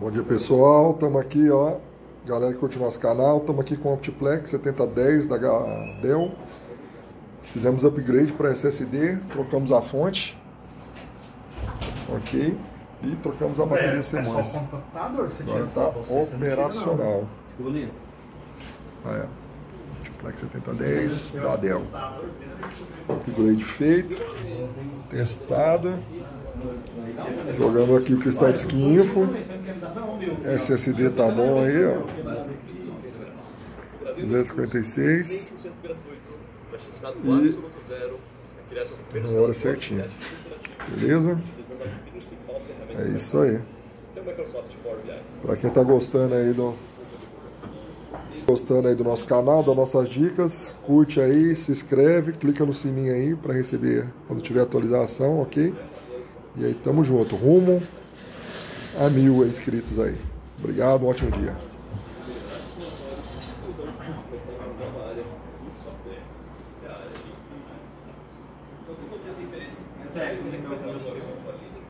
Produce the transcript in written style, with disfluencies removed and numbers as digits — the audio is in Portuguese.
Bom dia, pessoal, estamos aqui, ó, galera que curte nosso canal, estamos aqui com o Optiplex 7010 da Dell. Fizemos upgrade para SSD, trocamos a fonte, ok, e trocamos a bateria CMOS. Só o computador que você agora está operacional. Optiplex 7010 da Dell. Upgrade feito, testado. Jogando aqui o Cristal Skin Info. SSD tá bom aí, ó. 256. E na hora certinha. Beleza? É isso aí. Pra quem tá gostando aí do nosso canal, das nossas dicas, curte aí, se inscreve, clica no sininho aí para receber quando tiver atualização, ok? E aí, tamo junto, rumo a 1000 inscritos aí. Obrigado, um ótimo dia.